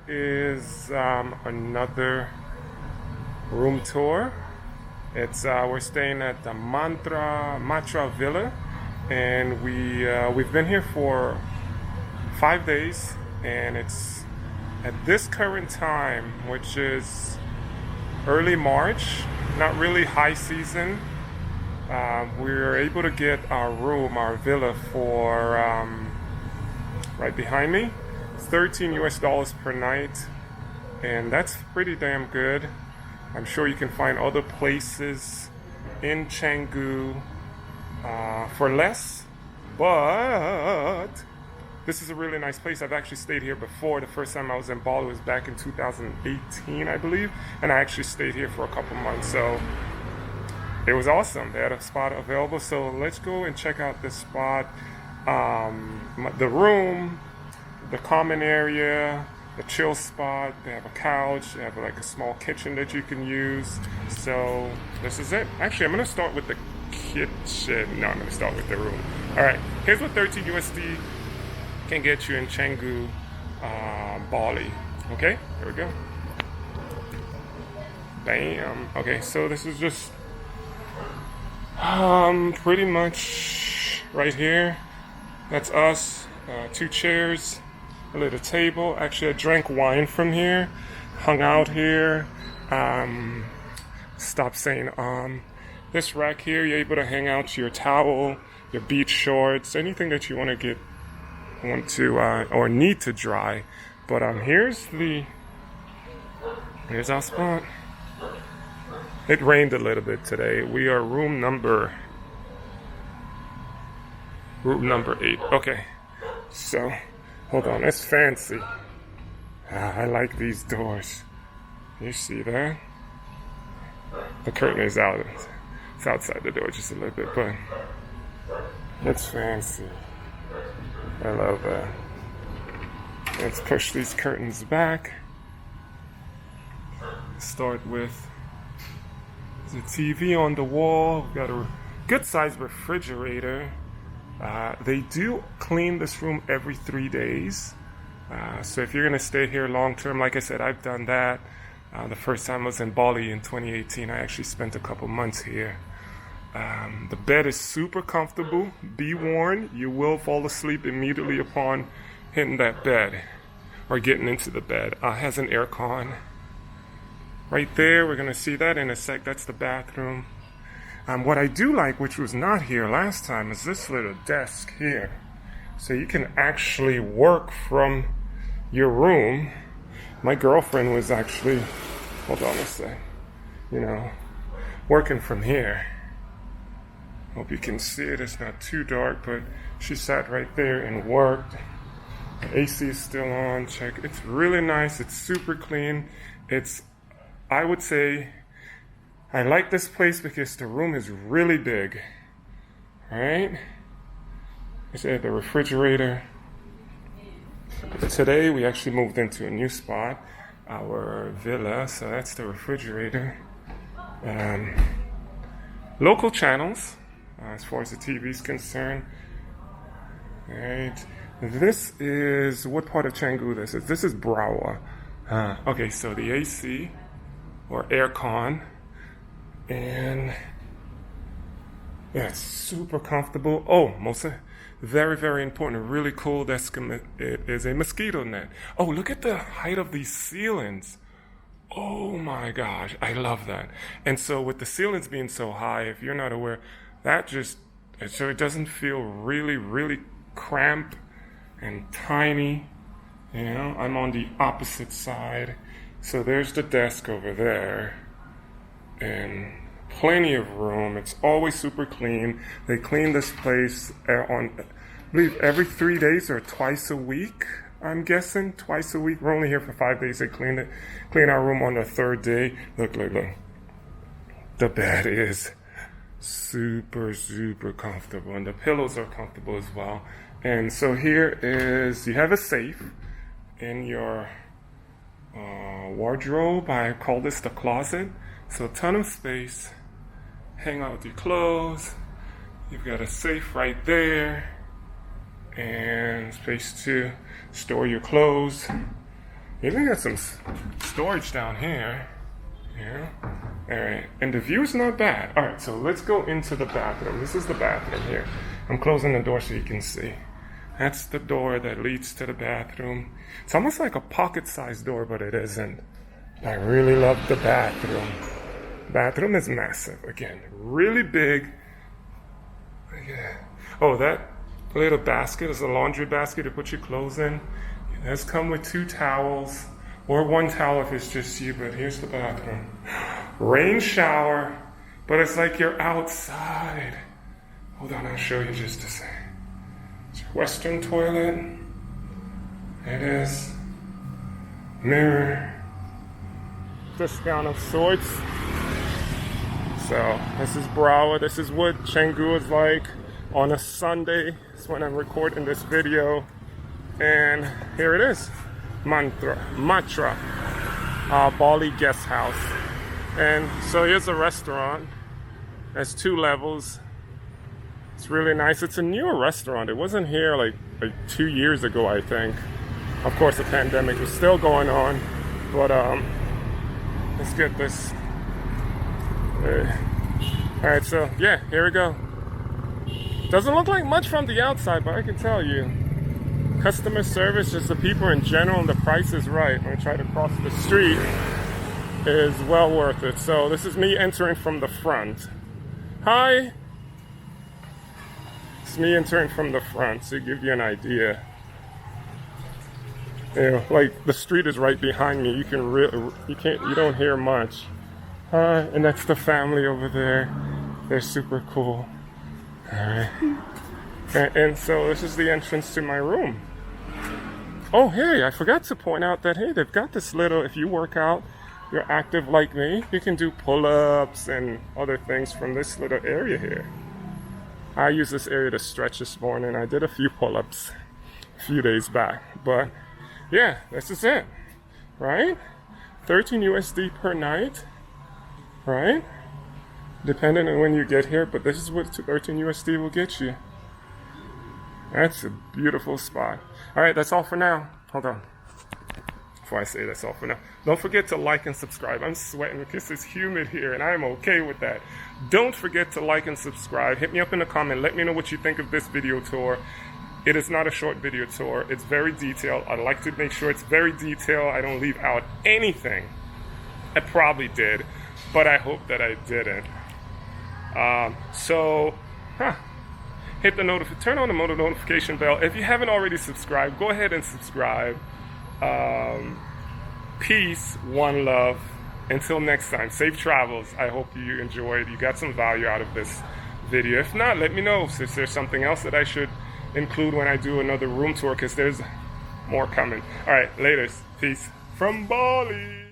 is another room tour. It's we're staying at the Matra Villa, and we've been here for 5 days, and it's at this current time, which is early March, not really high season. We were able to get our villa for right behind me. It's $13 US per night, and that's pretty damn good. I'm sure you can find other places in Canggu for less, but this is a really nice place. I've actually stayed here before. The first time I was in Bali was back in 2018, I believe, and I actually stayed here for a couple months, so it was awesome. They had a spot available, so let's go and check out this spot. The room, the common area, the chill spot. They have a couch. They have like a small kitchen that you can use. So this is it. Actually, I'm gonna start with the kitchen. No, I'm gonna start with the room. All right. Here's what 13 USD can get you in Canggu, Bali. Okay. Here we go. Bam. Okay. So this is just pretty much right here. That's us. 2 chairs, a little table. Actually, I drank wine from here, hung out here. Stop saying this rack here, you're able to hang out your towel, your beach shorts, anything that you want to or need to dry. But here's our spot. It rained a little bit today. We are room number 8. Okay, so hold on, that's fancy. I like these doors. You see that? The curtain is out. It's outside the door just a little bit, but it's fancy. I love that. Let's push these curtains back. Start with the TV on the wall. We've got a good sized refrigerator. They do clean this room every 3 days. So if you're going to stay here long term, like I said, I've done that. The first time I was in Bali in 2018, I actually spent a couple months here. The bed is super comfortable. Be warned, you will fall asleep immediately upon hitting that bed or getting into the bed. It has an air con. Right there, we're going to see that in a sec. That's the bathroom. What I do like, which was not here last time, is this little desk here. So you can actually work from your room. My girlfriend was actually, hold on a sec, working from here. Hope you can see it. It's not too dark, but she sat right there and worked. The AC is still on. Check. It's really nice. It's super clean. I would say, I like this place because the room is really big. Alright? It's at the refrigerator. Today we actually moved into a new spot, our villa, so that's the refrigerator. Local channels, as far as the TV is concerned. Alright. This is, what part of Canggu this is? This is Brawa. Okay, so the AC, or aircon, and yeah, it's super comfortable. Oh, very, very important, really cool, it is a mosquito net. Oh, look at the height of these ceilings. Oh my gosh, I love that. And so with the ceilings being so high, if you're not aware, so it doesn't feel really, really cramped and tiny. I'm on the opposite side. So there's the desk over there, and plenty of room. It's always super clean. They clean this place I believe every 3 days or twice a week. I'm guessing twice a week. We're only here for 5 days. They clean our room on the 3rd day. Look. The bed is super, super comfortable, and the pillows are comfortable as well. And so here is, you have a safe in your wardrobe. I call this the closet. So a ton of space. Hang out with your clothes. You've got a safe right there, and space to store your clothes. Even got some storage down here. Yeah. All right, and the view's not bad. All right, so let's go into the bathroom. This is the bathroom here. I'm closing the door so you can see. That's the door that leads to the bathroom. It's almost like a pocket-sized door, but it isn't. I really love the bathroom. Bathroom is massive. Again, really big. Yeah. Oh, that little basket is a laundry basket to put your clothes in. It does come with 2 towels, or 1 towel if it's just you, but here's the bathroom. Rain shower, but it's like you're outside. Hold on, I'll show you just a second. It's your Western toilet. It is. Mirror. Discount of sorts. So, this is Brawa. This is what Canggu is like on a Sunday. It's when I'm recording this video. And here it is. Matra. Bali Guesthouse. And so here's a restaurant. There's 2 levels. It's really nice. It's a newer restaurant. It wasn't here like 2 years ago, I think. Of course, the pandemic was still going on. But let's get this. All right, so yeah, here we go. Doesn't look like much from the outside, but I can tell you. Customer service, just the people in general, and the price is right. When I try to cross the street, is well worth it. So this is me entering from the front. Hi. It's me entering from the front to give you an idea. You know, like the street is right behind me. You don't hear much. Hi, and that's the family over there. They're super cool. All right. And so this is the entrance to my room. Oh, hey, I forgot to point out that, hey, they've got this little, if you work out, you're active like me, you can do pull-ups and other things from this little area here. I used this area to stretch this morning. I did a few pull-ups a few days back. But, yeah, this is it, right? 13 USD per night, right? Depending on when you get here, but this is what 13 USD will get you. That's a beautiful spot. All right, that's all for now. Hold on. Before I say that's all for now, don't forget to like and subscribe. I'm sweating because it's humid here, and I'm okay with that. Don't forget to like and subscribe. Hit me up in the comment. Let me know what you think of this video tour. It is not a short video tour. It's very detailed. I like to make sure it's very detailed. I don't leave out anything. I probably did, but I hope that I didn't. Hit the turn on the notification bell. If you haven't already subscribed, go ahead and subscribe. Peace, one love. Until next time, safe travels. I hope you enjoyed. You got some value out of this video. If not, let me know if there's something else that I should include when I do another room tour, because there's more coming. All right, laters. Peace from Bali.